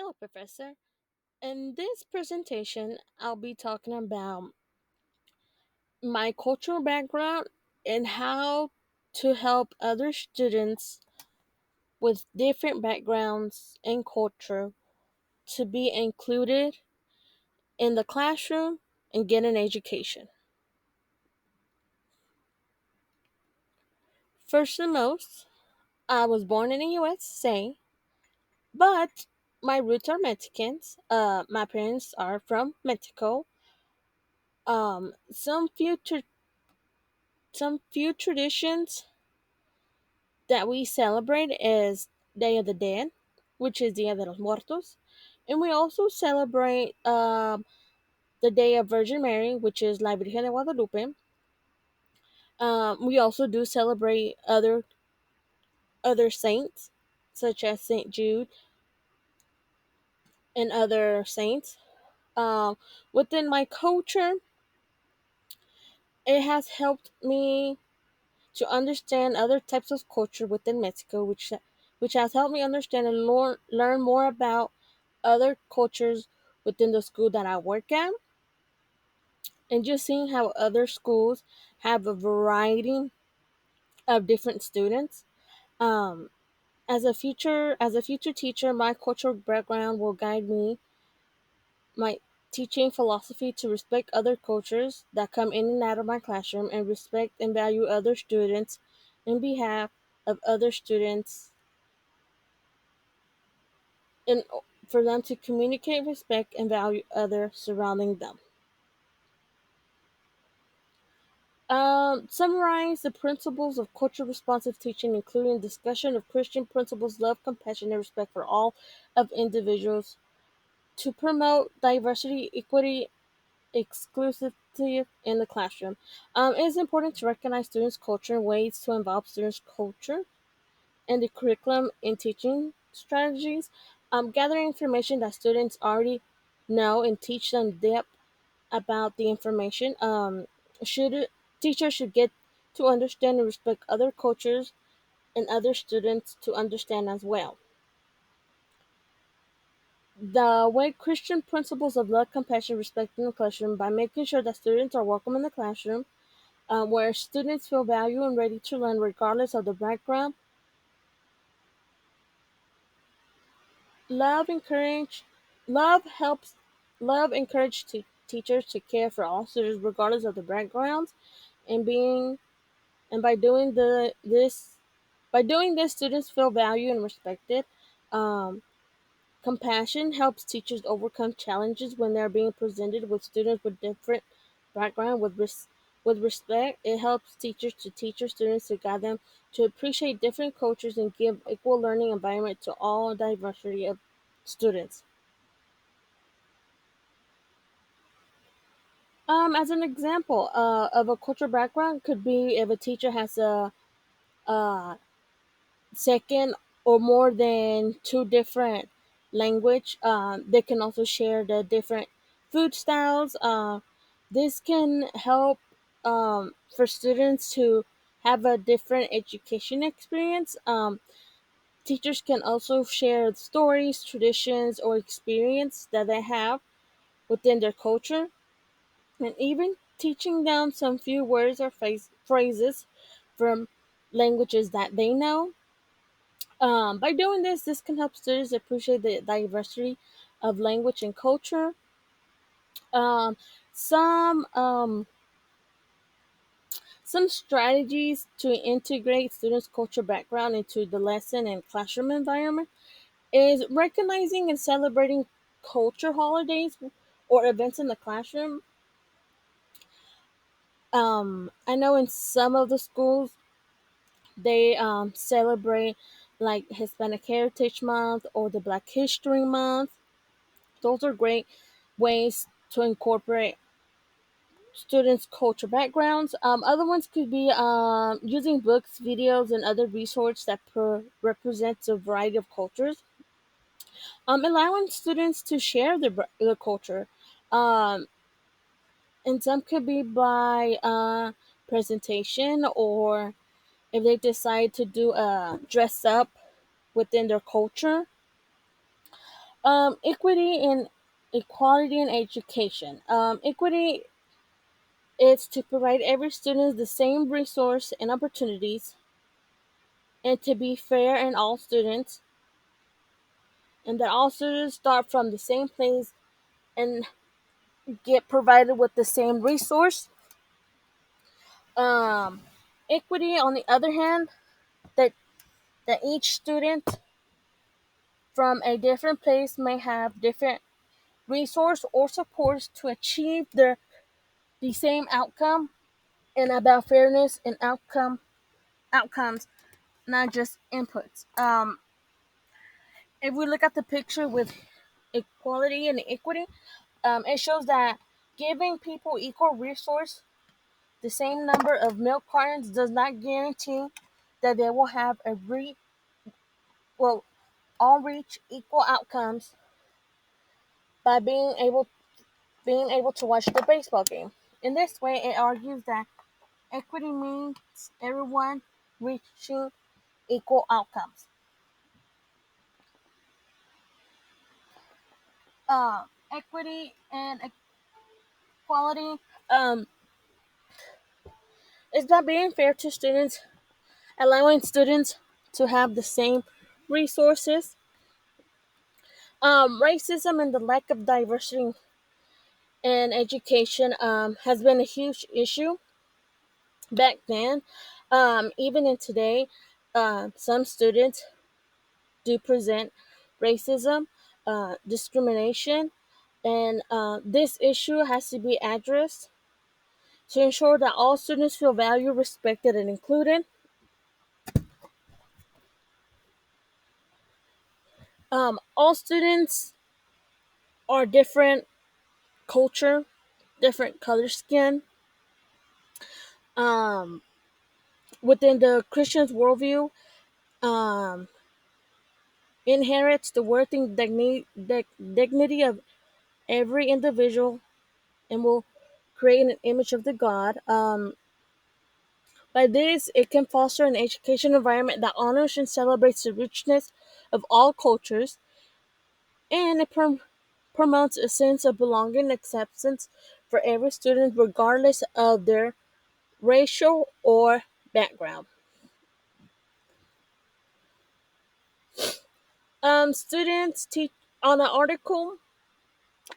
Hello, Professor. In this presentation, I'll be talking about my cultural background and how to help other students with different backgrounds and culture to be included in the classroom and get an education. First and most, I was born in the USA, but my roots are Mexicans. My parents are from Mexico. Um, some few tr- some few traditions that we celebrate is Day of the Dead, which is Dia de los Muertos, and we also celebrate the Day of Virgin Mary, which is La Virgen de Guadalupe. We also do celebrate other saints, such as Saint Jude and other saints. Um, Within my culture, it has helped me to understand other types of culture within Mexico, which has helped me understand and learn more about other cultures within the school that I work at, and just seeing how other schools have a variety of different students. Um, as a future teacher, my cultural background will guide me my teaching philosophy to respect other cultures that come in and out of my classroom and respect and value other students in behalf of other students and for them to communicate respect and value others surrounding them. Summarize the principles of culture responsive teaching, including discussion of Christian principles, love, compassion, and respect for all of individuals to promote diversity, equity, exclusivity in the classroom. It is important to recognize students' culture and ways to involve students' culture in the curriculum and teaching strategies. Gather information that students already know and teach them depth about the information. Should Teachers should get to understand and respect other cultures and other students to understand as well. The way Christian principles of love, compassion, respect in the classroom by making sure that students are welcome in the classroom, where students feel valued and ready to learn regardless of the background. Love encourage love helps love encourage teachers to care for all students regardless of the backgrounds, and being and by doing this, students feel valued and respected. Um, Compassion helps teachers overcome challenges when they're being presented with students with different background. With respect, it helps teachers to teach their students to guide them to appreciate different cultures and give equal learning environment to all diversity of students. As an example of a cultural background, could be if a teacher has a second or more than two different language. They can also share the different food styles. This can help for students to have a different education experience. Teachers can also share stories, traditions, or experience that they have within their culture, and even teaching them some few words or phrases from languages that they know. By doing this, this can help students appreciate the diversity of language and culture. Um, some um, some strategies to integrate students' culture background into the lesson and classroom environment is recognizing and celebrating culture holidays or events in the classroom. I know in some of the schools they celebrate like Hispanic Heritage Month or the Black History Month. Those are great ways to incorporate students' culture backgrounds. Other ones could be using books, videos, and other resources that represents a variety of cultures. Allowing students to share their culture. Um, and some could be by presentation, or if they decide to do a dress up within their culture. Equity and equality in education. Equity is to provide every student the same resource and opportunities, and to be fair in all students, and that all students start from the same place and get provided with the same resource. Um, Equity, on the other hand, that each student from a different place may have different resource or supports to achieve the same outcome, and about fairness and outcomes, not just inputs. If we look at the picture with equality and equity, it shows that giving people equal resource, the same number of milk cartons, does not guarantee that they will have well, all reach equal outcomes by being able to watch the baseball game. In this way, it argues that equity means everyone reaching equal outcomes. Equity and equality um, is about being fair to students, allowing students to have the same resources. Racism and the lack of diversity in education has been a huge issue back then. Even in today, some students do present racism, discrimination, and this issue has to be addressed to ensure that all students feel valued, respected, and included. All students are different culture, different color skin. Um, Within the Christian's worldview, um, inherits the worth and dignity of every individual, and will create an image of the God. By this, it can foster an education environment that honors and celebrates the richness of all cultures, and it promotes a sense of belonging and acceptance for every student, regardless of their racial or background. Students teach on an article.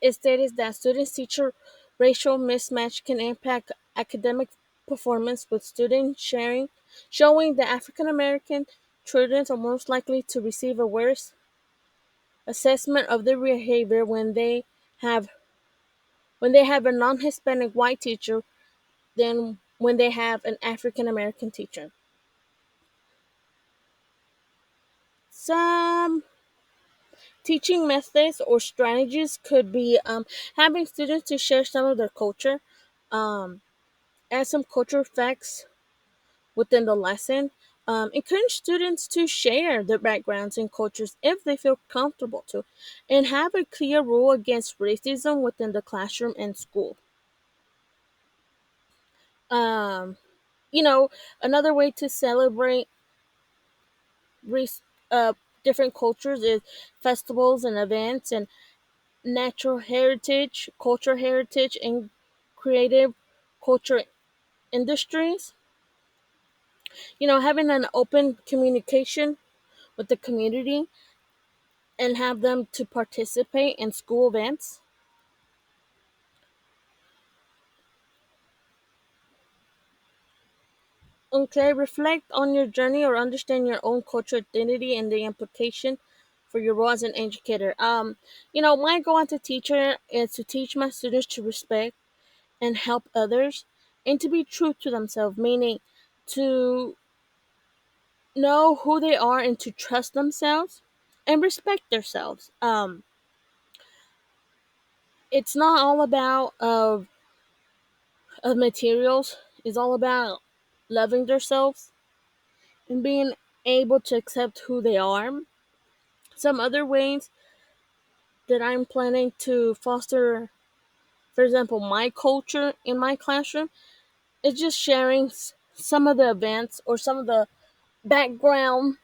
It stated that students-teacher racial mismatch can impact academic performance, with students showing that African American students are most likely to receive a worse assessment of their behavior have when they have a non-Hispanic white teacher than when they have an African American teacher. Some teaching methods or strategies could be having students to share some of their culture, um, add some cultural facts within the lesson. Encourage students to share their backgrounds and cultures if they feel comfortable to, and have a clear rule against racism within the classroom and school. Um, you know, Another way to celebrate race, different cultures is festivals and events and natural heritage, cultural heritage, and creative culture industries. Having an open communication with the community and have them to participate in school events. Okay, reflect on your journey or understand your own cultural identity and the implication for your role as an educator. My goal as a teacher is to teach my students to respect and help others, and to be true to themselves, meaning to know who they are and to trust themselves and respect themselves. It's not all about of materials. It's all about loving themselves and being able to accept who they are. Some other ways that I'm planning to foster, for example, my culture in my classroom, is just sharing some of the events or some of the background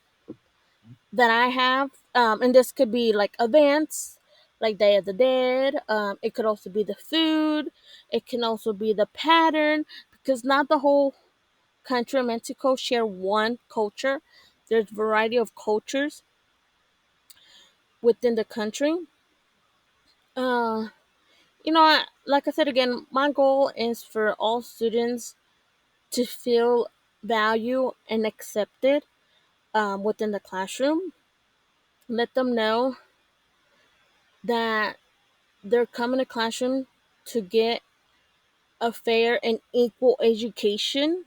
that I have And this could be like events like Day of the Dead. It could also be the food. It can also be the pattern, because not the whole country of Mexico share one culture. There's a variety of cultures within the country. uh, like I said again, my goal is for all students to feel valued and accepted within the classroom. Let them know that they're coming to classroom to get a fair and equal education.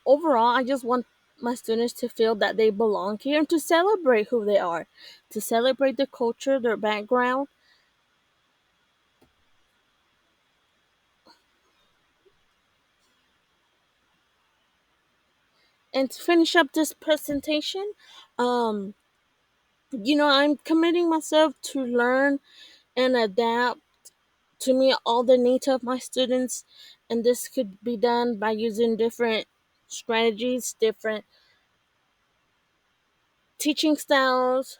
Overall, I just want my students to feel that they belong here and to celebrate who they are, to celebrate their culture, their background. And to finish up this presentation, um, I'm committing myself to learn and adapt to meet all the needs of my students. And this could be done by using different strategies, different teaching styles,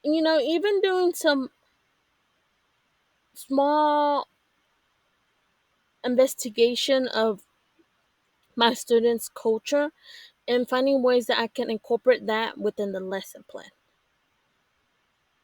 even doing some small investigation of my students' culture and finding ways that I can incorporate that within the lesson plan.